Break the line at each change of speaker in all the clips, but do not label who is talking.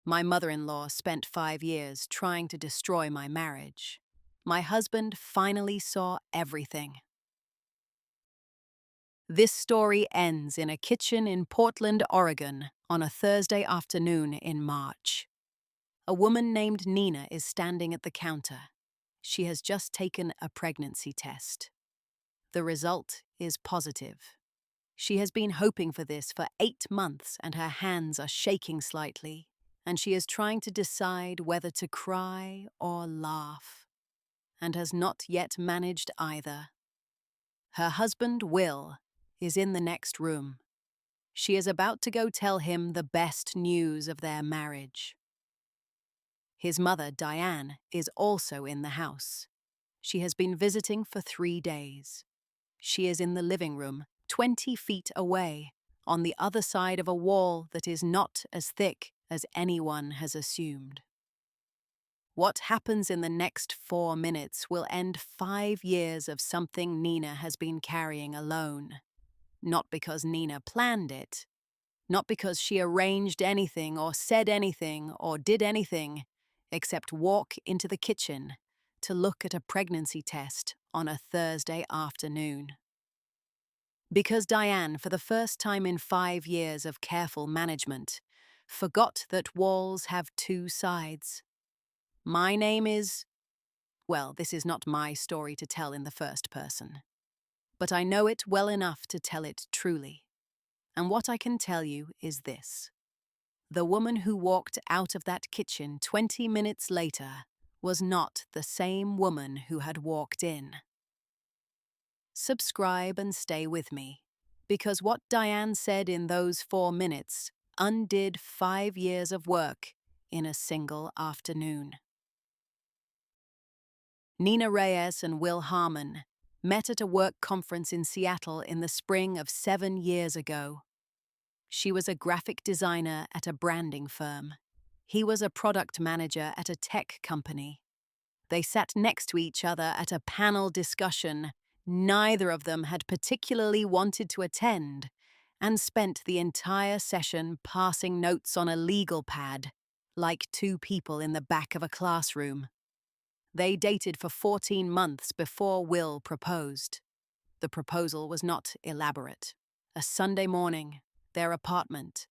My mother-in-law spent 5 years trying to destroy my marriage. My husband finally saw everything. This story ends in a kitchen in Portland, Oregon, on a Thursday afternoon in March. A woman named Nina is standing at the counter. She has just taken a pregnancy test. The result is positive. She has been hoping for this for 8 months and her hands are shaking slightly, and she is trying to decide whether to cry or laugh, and has not yet managed either. Her husband, Will, is in the next room. She is about to go tell him the best news of their marriage. His mother, Diane, is also in the house. She has been visiting for 3 days. She is in the living room, 20 feet away, on the other side of a wall that is not as thick as anyone has assumed. What happens in the next 4 minutes will end 5 years of something Nina has been carrying alone. Not because Nina planned it, not because she arranged anything or said anything or did anything, except walk into the kitchen to look at a pregnancy test on a Thursday afternoon. Because Diane, for the first time in 5 years of careful management, forgot that walls have 2 sides. My name is... Well, this is not my story to tell in the first person. But I know it well enough to tell it truly. And what I can tell you is this. The woman who walked out of that kitchen 20 minutes later was not the same woman who had walked in. Subscribe and stay with me, because what Diane said in those 4 minutes undid 5 years of work in a single afternoon. Nina Reyes and Will Harmon met at a work conference in Seattle in the spring of 7 years ago. She was a graphic designer at a branding firm. He was a product manager at a tech company. They sat next to each other at a panel discussion neither of them had particularly wanted to attend, and spent the entire session passing notes on a legal pad, like 2 people in the back of a classroom. They dated for 14 months before Will proposed. The proposal was not elaborate. A Sunday morning, their apartment,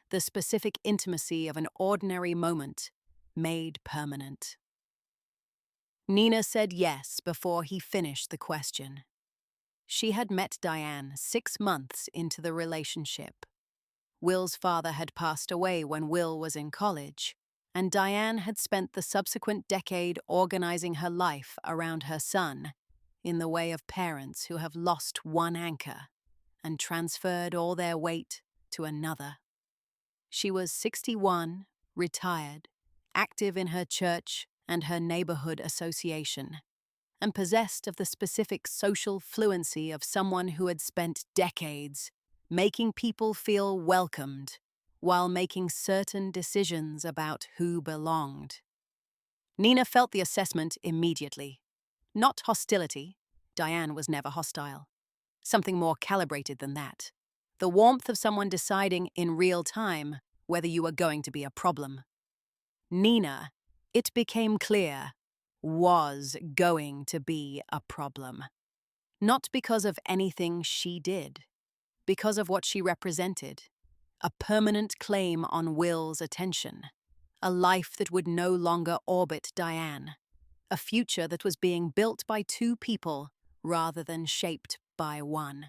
the specific intimacy of an ordinary moment, made permanent. Nina said yes before he finished the question. She had met Diane 6 months into the relationship. Will's father had passed away when Will was in college, and Diane had spent the subsequent decade organizing her life around her son, in the way of parents who have lost one anchor and transferred all their weight to another. She was 61, retired, active in her church and her neighborhood association, and possessed of the specific social fluency of someone who had spent decades making people feel welcomed while making certain decisions about who belonged. Nina felt the assessment immediately. Not hostility. Diane was never hostile. Something more calibrated than that. The warmth of someone deciding in real time whether you were going to be a problem. Nina, it became clear, was going to be a problem. Not because of anything she did, because of what she represented. A permanent claim on Will's attention. A life that would no longer orbit Diane. A future that was being built by 2 people rather than shaped by one.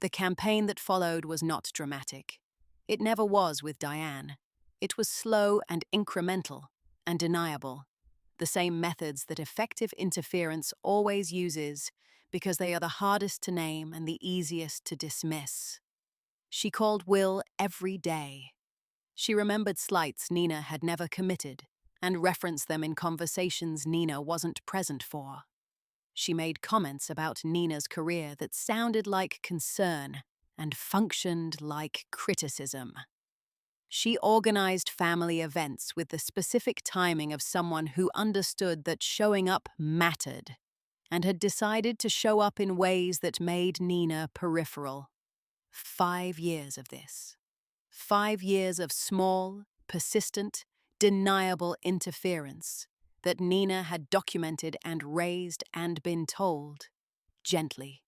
The campaign that followed was not dramatic. It never was with Diane. It was slow and incremental, and deniable. The same methods that effective interference always uses, because they are the hardest to name and the easiest to dismiss. She called Will every day. She remembered slights Nina had never committed and referenced them in conversations Nina wasn't present for. She made comments about Nina's career that sounded like concern and functioned like criticism. She organized family events with the specific timing of someone who understood that showing up mattered and had decided to show up in ways that made Nina peripheral. 5 years of this. 5 years of small, persistent, deniable interference that Nina had documented and raised and been told, gently,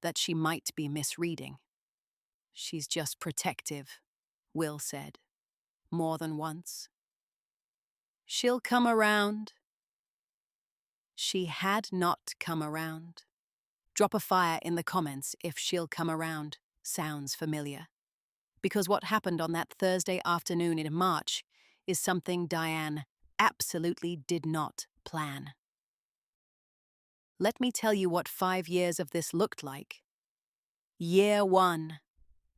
that she might be misreading. "She's just protective," Will said, more than once. "She'll come around." She had not come around. Drop a fire in the comments if "she'll come around" sounds familiar. Because what happened on that Thursday afternoon in March is something Diane absolutely did not plan. Let me tell you what 5 years of this looked like. Year 1,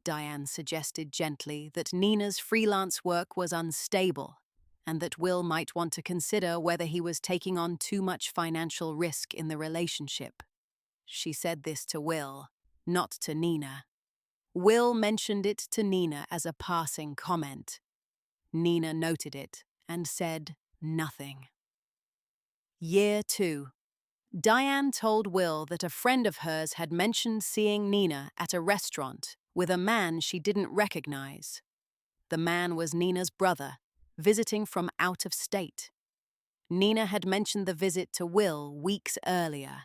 Diane suggested gently that Nina's freelance work was unstable and that Will might want to consider whether he was taking on too much financial risk in the relationship. She said this to Will, not to Nina. Will mentioned it to Nina as a passing comment. Nina noted it and said nothing. Year 2. Diane told Will that a friend of hers had mentioned seeing Nina at a restaurant with a man she didn't recognize. The man was Nina's brother, visiting from out of state. Nina had mentioned the visit to Will weeks earlier.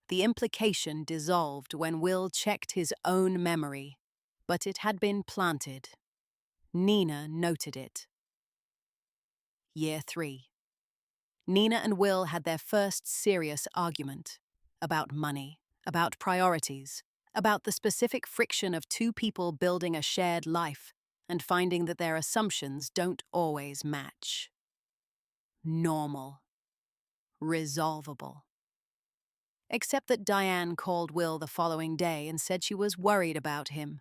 The implication dissolved when Will checked his own memory, but it had been planted. Nina noted it. Year 3. Nina and Will had their first serious argument about money, about priorities, about the specific friction of two people building a shared life and finding that their assumptions don't always match. Normal. Resolvable. Except that Diane called Will the following day and said she was worried about him,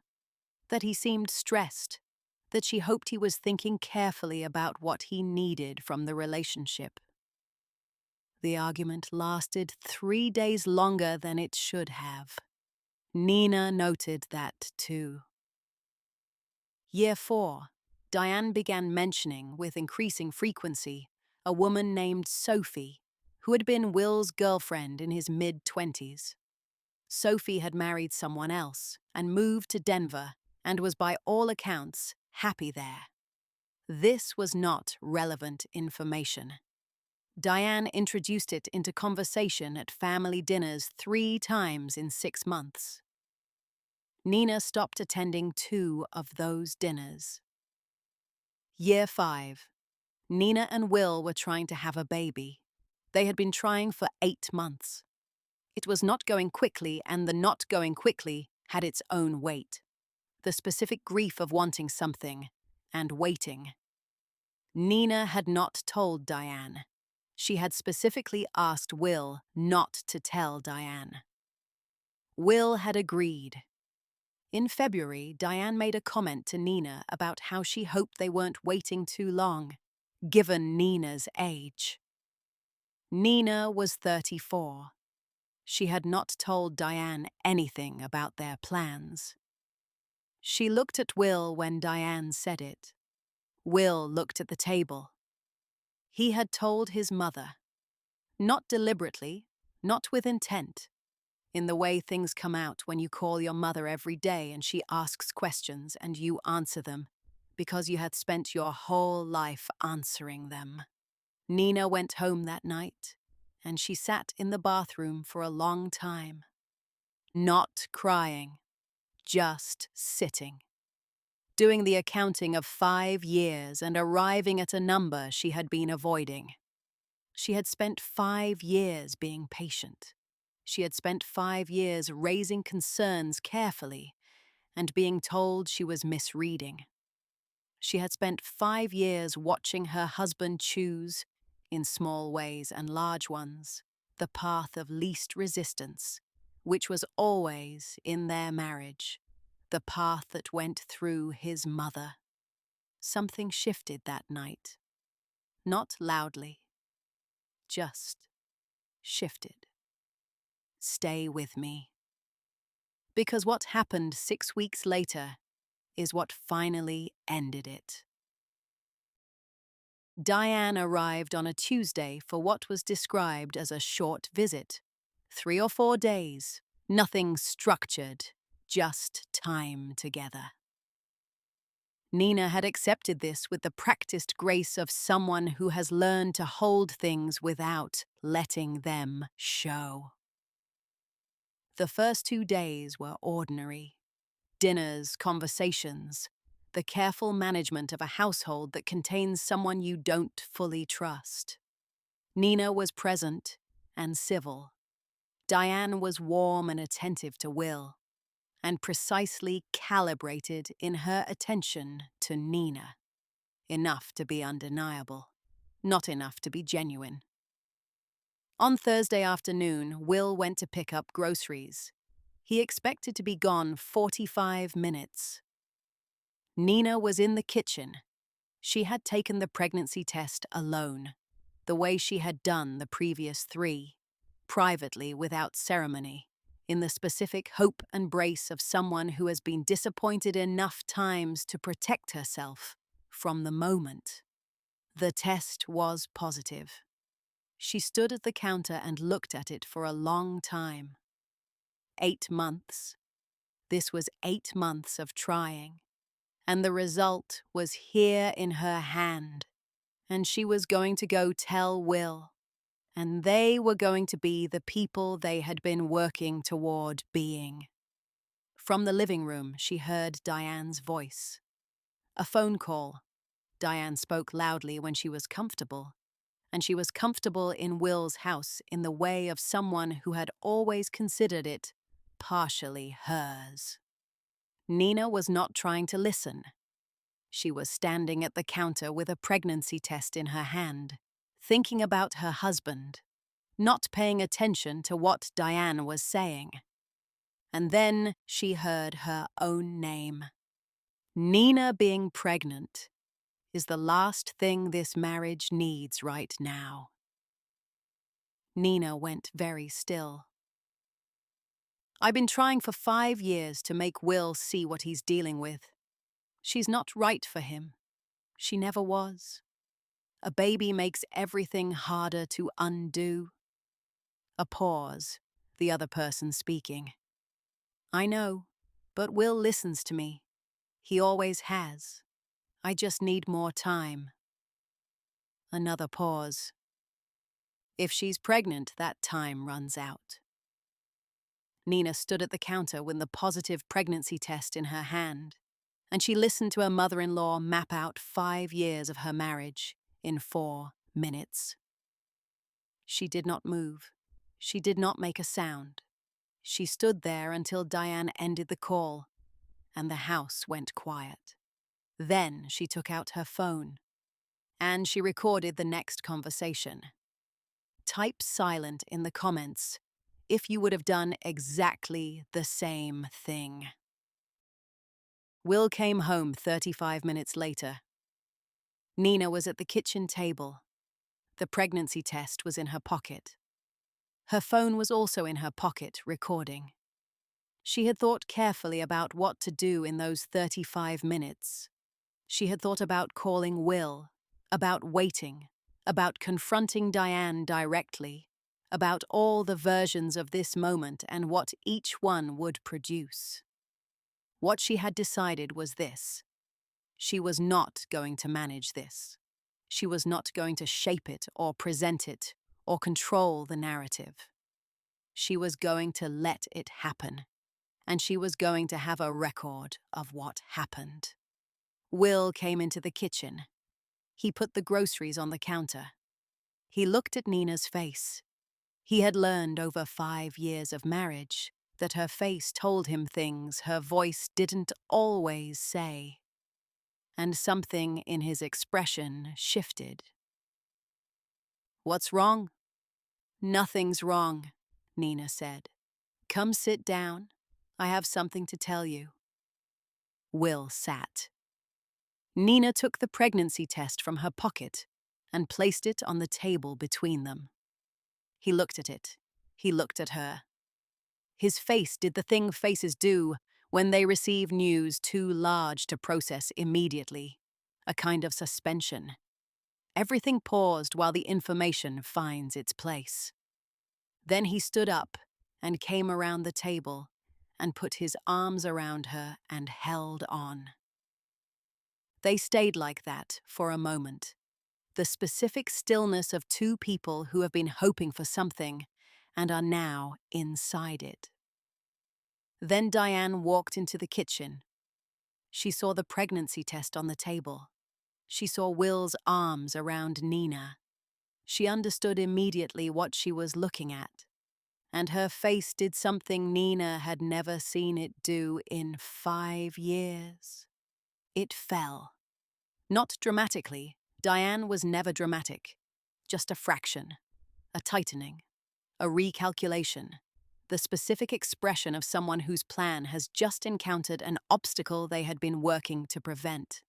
that he seemed stressed, that she hoped he was thinking carefully about what he needed from the relationship. The argument lasted 3 days longer than it should have. Nina noted that too. Year 4, Diane began mentioning, with increasing frequency, a woman named Sophie, who had been Will's girlfriend in his mid-20s. Sophie had married someone else and moved to Denver and was by all accounts happy there. This was not relevant information. Diane introduced it into conversation at family dinners 3 times in 6 months. Nina stopped attending 2 of those dinners. Year 5. Nina and Will were trying to have a baby. They had been trying for 8 months. It was not going quickly, and the not going quickly had its own weight. The specific grief of wanting something and waiting. Nina had not told Diane. She had specifically asked Will not to tell Diane. Will had agreed. In February, Diane made a comment to Nina about how she hoped they weren't waiting too long, given Nina's age. Nina was 34. She had not told Diane anything about their plans. She looked at Will when Diane said it. Will looked at the table. He had told his mother. Not deliberately, not with intent. In the way things come out when you call your mother every day and she asks questions and you answer them, because you had spent your whole life answering them. Nina went home that night, and she sat in the bathroom for a long time. Not crying, just sitting. Doing the accounting of 5 years and arriving at a number she had been avoiding. She had spent 5 years being patient. She had spent 5 years raising concerns carefully and being told she was misreading. She had spent 5 years watching her husband choose, in small ways and large ones, the path of least resistance, which was always, in their marriage, the path that went through his mother. Something shifted that night. Not loudly. Just shifted. Stay with me. Because what happened 6 weeks later is what finally ended it. Diane arrived on a Tuesday for what was described as a short visit. 3 or 4 days, nothing structured, just time together. Nina had accepted this with the practiced grace of someone who has learned to hold things without letting them show. The first 2 days were ordinary. Dinners, conversations, the careful management of a household that contains someone you don't fully trust. Nina was present and civil. Diane was warm and attentive to Will, and precisely calibrated in her attention to Nina. Enough to be undeniable, not enough to be genuine. On Thursday afternoon, Will went to pick up groceries. He expected to be gone 45 minutes. Nina was in the kitchen. She had taken the pregnancy test alone, the way she had done the previous 3, privately without ceremony, in the specific hope and brace of someone who has been disappointed enough times to protect herself from the moment. The test was positive. She stood at the counter and looked at it for a long time. 8 months. This was 8 months of trying. And the result was here in her hand. And she was going to go tell Will. And they were going to be the people they had been working toward being. From the living room, she heard Diane's voice. A phone call. Diane spoke loudly when she was comfortable. And she was comfortable in Will's house in the way of someone who had always considered it partially hers. Nina was not trying to listen. She was standing at the counter with a pregnancy test in her hand, thinking about her husband, not paying attention to what Diane was saying. And then she heard her own name. Nina being pregnant is the last thing this marriage needs right now. Nina went very still. I've been trying for 5 years to make Will see what he's dealing with. She's not right for him. She never was. A baby makes everything harder to undo. A pause, the other person speaking. I know, but Will listens to me. He always has. I just need more time. Another pause. If she's pregnant, that time runs out. Nina stood at the counter with the positive pregnancy test in her hand, and she listened to her mother-in-law map out 5 years of her marriage in 4 minutes. She did not move. She did not make a sound. She stood there until Diane ended the call, and the house went quiet. Then she took out her phone, and she recorded the next conversation. Type silent in the comments if you would have done exactly the same thing. Will came home 35 minutes later. Nina was at the kitchen table. The pregnancy test was in her pocket. Her phone was also in her pocket, recording. She had thought carefully about what to do in those 35 minutes. She had thought about calling Will, about waiting, about confronting Diane directly, about all the versions of this moment and what each one would produce. What she had decided was this. She was not going to manage this. She was not going to shape it or present it or control the narrative. She was going to let it happen, and she was going to have a record of what happened. Will came into the kitchen. He put the groceries on the counter. He looked at Nina's face. He had learned over 5 years of marriage that her face told him things her voice didn't always say. And something in his expression shifted. What's wrong? Nothing's wrong, Nina said. Come sit down. I have something to tell you. Will sat. Nina took the pregnancy test from her pocket and placed it on the table between them. He looked at it. He looked at her. His face did the thing faces do when they receive news too large to process immediately, a kind of suspension. Everything paused while the information finds its place. Then he stood up and came around the table and put his arms around her and held on. They stayed like that for a moment. The specific stillness of two people who have been hoping for something and are now inside it. Then Diane walked into the kitchen. She saw the pregnancy test on the table. She saw Will's arms around Nina. She understood immediately what she was looking at, and her face did something Nina had never seen it do in 5 years. It fell. Not dramatically. Diane was never dramatic. Just a fraction, a tightening, a recalculation, the specific expression of someone whose plan has just encountered an obstacle they had been working to prevent.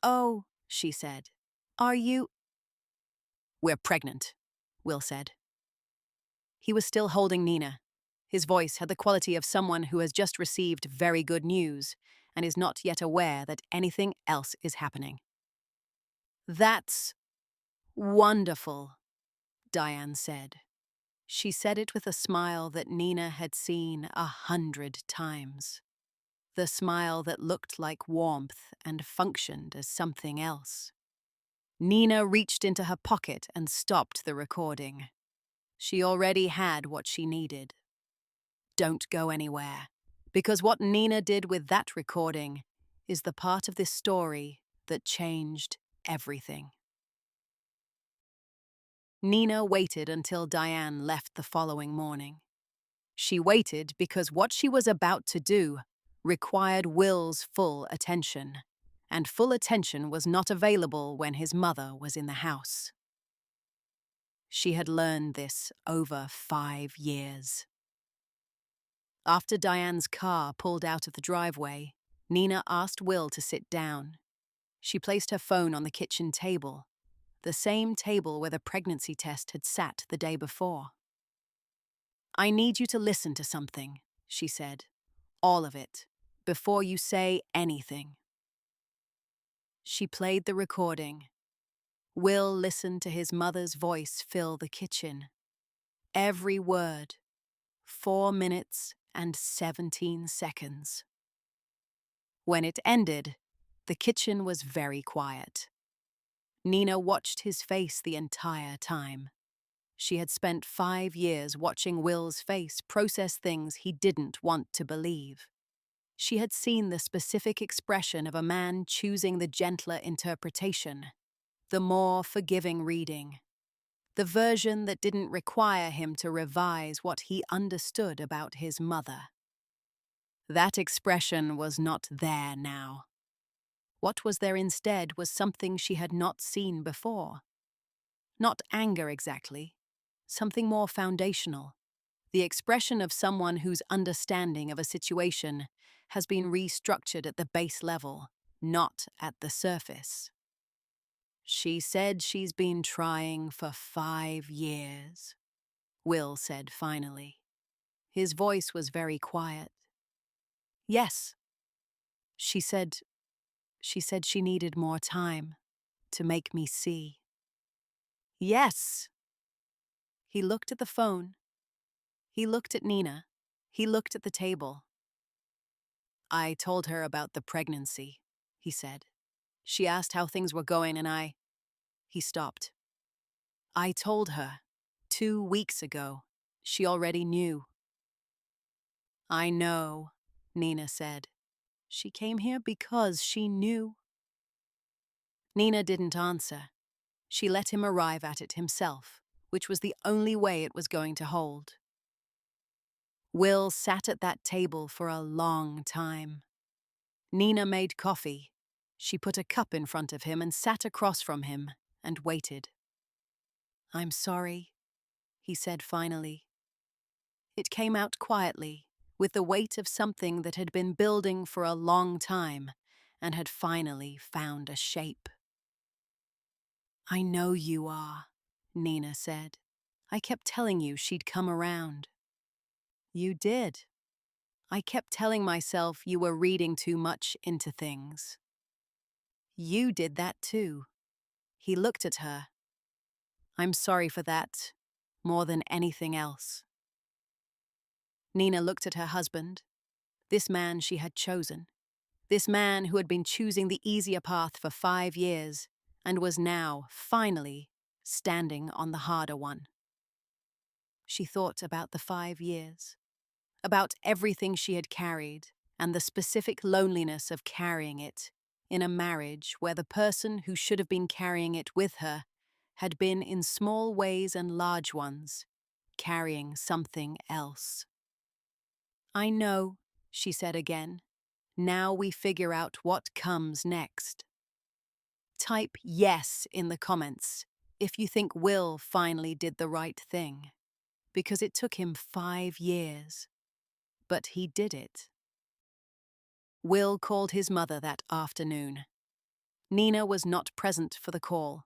"Oh," she said. "Are you—" "We're pregnant," Will said. He was still holding Nina. His voice had the quality of someone who has just received very good news and is not yet aware that anything else is happening. "That's wonderful," Diane said. She said it with a smile that Nina had seen 100 times. The smile that looked like warmth and functioned as something else. Nina reached into her pocket and stopped the recording. She already had what she needed. Don't go anywhere, because what Nina did with that recording is the part of this story that changed everything. Nina waited until Diane left the following morning. She waited because what she was about to do required Will's full attention, and full attention was not available when his mother was in the house. She had learned this over 5 years. After Diane's car pulled out of the driveway, Nina asked Will to sit down. She placed her phone on the kitchen table, the same table where the pregnancy test had sat the day before. "I need you to listen to something," she said. "All of it, before you say anything." She played the recording. Will listened to his mother's voice fill the kitchen. Every word. 4 minutes and 17 seconds. When it ended, the kitchen was very quiet. Nina watched his face the entire time. She had spent 5 years watching Will's face process things he didn't want to believe. She had seen the specific expression of a man choosing the gentler interpretation, the more forgiving reading, the version that didn't require him to revise what he understood about his mother. That expression was not there now. What was there instead was something she had not seen before. Not anger exactly, something more foundational. The expression of someone whose understanding of a situation has been restructured at the base level, not at the surface. "She said she's been trying for 5 years," Will said finally. His voice was very quiet. "Yes. She said she needed more time to make me see." "Yes." He looked at the phone. He looked at Nina. He looked at the table. "I told her about the pregnancy," he said. "She asked how things were going and He stopped. "I told her 2 weeks ago. She already knew." "I know," Nina said. "She came here because she knew." Nina didn't answer. She let him arrive at it himself, which was the only way it was going to hold. Will sat at that table for a long time. Nina made coffee. She put a cup in front of him and sat across from him and waited. "I'm sorry," he said finally. It came out quietly, with the weight of something that had been building for a long time and had finally found a shape. "I know you are," Nina said. "I kept telling you she'd come around." "You did. I kept telling myself you were reading too much into things." "You did that too." He looked at her. "I'm sorry for that, more than anything else." Nina looked at her husband, this man she had chosen. This man who had been choosing the easier path for 5 years and was now, finally, standing on the harder one. She thought about the 5 years, about everything she had carried and the specific loneliness of carrying it in a marriage where the person who should have been carrying it with her had been, in small ways and large ones, carrying something else. "I know," she said again. "Now we figure out what comes next." Type yes in the comments if you think Will finally did the right thing, because it took him 5 years. But he did it. Will called his mother that afternoon. Nina was not present for the call.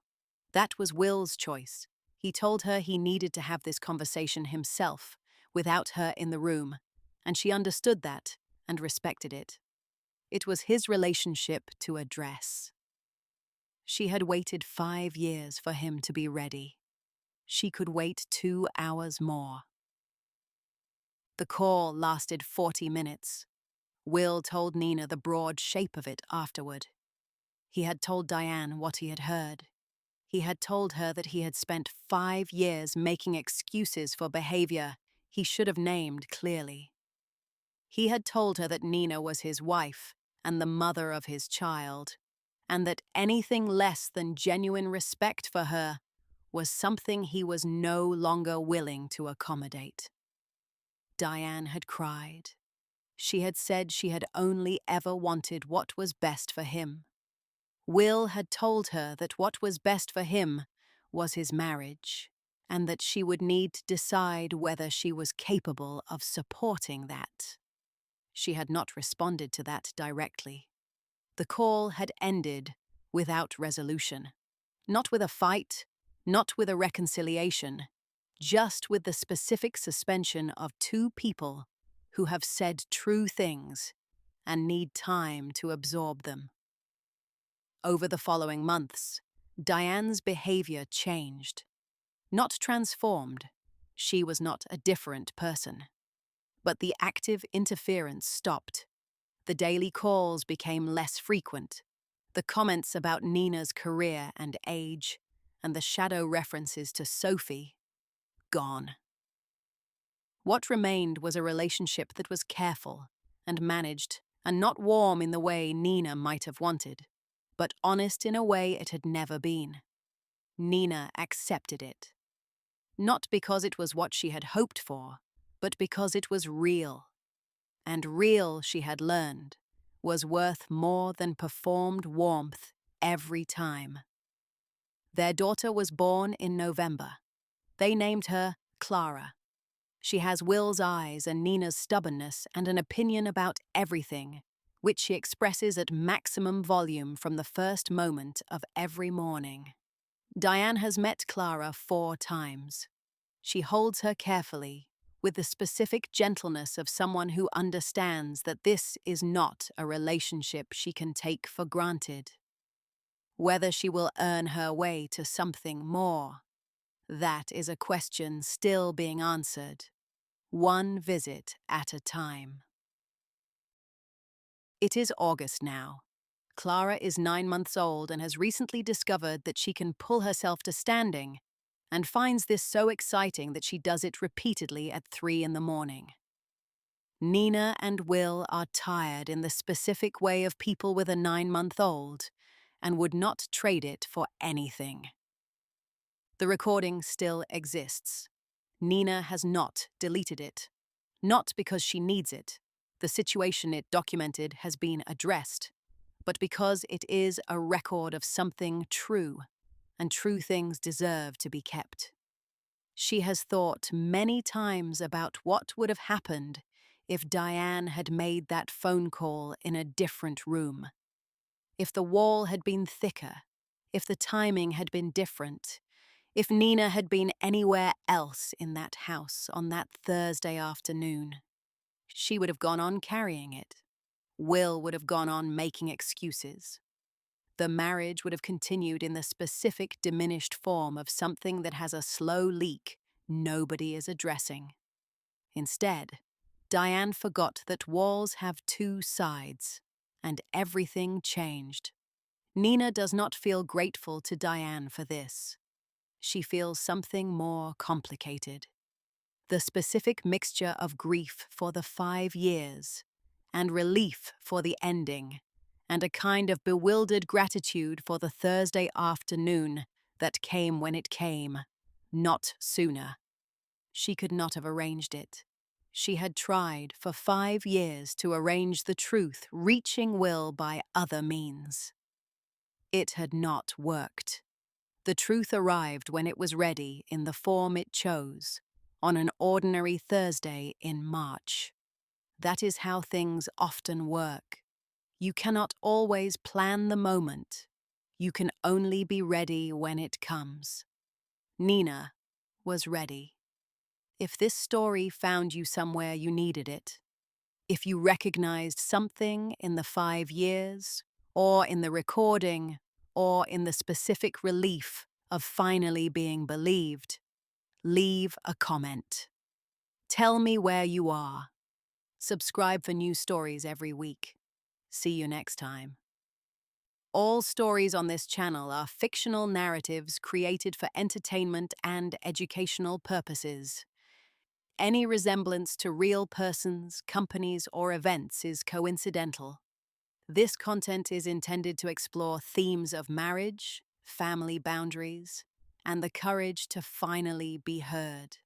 That was Will's choice. He told her he needed to have this conversation himself, without her in the room, and she understood that and respected it. It was his relationship to address. She had waited 5 years for him to be ready. She could wait 2 hours more. The call lasted 40 minutes. Will told Nina the broad shape of it afterward. He had told Diane what he had heard. He had told her that he had spent 5 years making excuses for behavior he should have named clearly. He had told her that Nina was his wife and the mother of his child, and that anything less than genuine respect for her was something he was no longer willing to accommodate. Diane had cried. She had said she had only ever wanted what was best for him. Will had told her that what was best for him was his marriage, and that she would need to decide whether she was capable of supporting that. She had not responded to that directly. The call had ended without resolution. Not with a fight, not with a reconciliation, just with the specific suspension of two people who have said true things and need time to absorb them. Over the following months, Diane's behavior changed. Not transformed, she was not a different person. But the active interference stopped. The daily calls became less frequent. The comments about Nina's career and age, and the shadow references to Sophie, gone. What remained was a relationship that was careful and managed, and not warm in the way Nina might have wanted, but honest in a way it had never been. Nina accepted it. Not because it was what she had hoped for, but because it was real. And real, she had learned, was worth more than performed warmth every time. Their daughter was born in November. They named her Clara. She has Will's eyes and Nina's stubbornness and an opinion about everything, which she expresses at maximum volume from the first moment of every morning. Diane has met Clara 4 times. She holds her carefully, with the specific gentleness of someone who understands that this is not a relationship she can take for granted. Whether she will earn her way to something more, that is a question still being answered, one visit at a time. It is August now. Clara is 9 months old and has recently discovered that she can pull herself to standing, and finds this so exciting that she does it repeatedly at 3 in the morning. Nina and Will are tired in the specific way of people with a 9-month-old, and would not trade it for anything. The recording still exists. Nina has not deleted it. Not because she needs it. The situation it documented has been addressed, but because it is a record of something true, and true things deserve to be kept. She has thought many times about what would have happened if Diane had made that phone call in a different room. If the wall had been thicker, if the timing had been different, if Nina had been anywhere else in that house on that Thursday afternoon. She would have gone on carrying it. Will would have gone on making excuses. The marriage would have continued in the specific diminished form of something that has a slow leak nobody is addressing. Instead, Diane forgot that walls have 2 sides, and everything changed. Nina does not feel grateful to Diane for this. She feels something more complicated. The specific mixture of grief for the 5 years, and relief for the ending, and a kind of bewildered gratitude for the Thursday afternoon that came when it came, not sooner. She could not have arranged it. She had tried for 5 years to arrange the truth reaching Will by other means. It had not worked. The truth arrived when it was ready in the form it chose, on an ordinary Thursday in March. That is how things often work. You cannot always plan the moment. You can only be ready when it comes. Nina was ready. If this story found you somewhere you needed it, if you recognized something in the 5 years, or in the recording, or in the specific relief of finally being believed, leave a comment. Tell me where you are. Subscribe for new stories every week. See you next time. All stories on this channel are fictional narratives created for entertainment and educational purposes. Any resemblance to real persons, companies, or events is coincidental. This content is intended to explore themes of marriage, family boundaries, and the courage to finally be heard.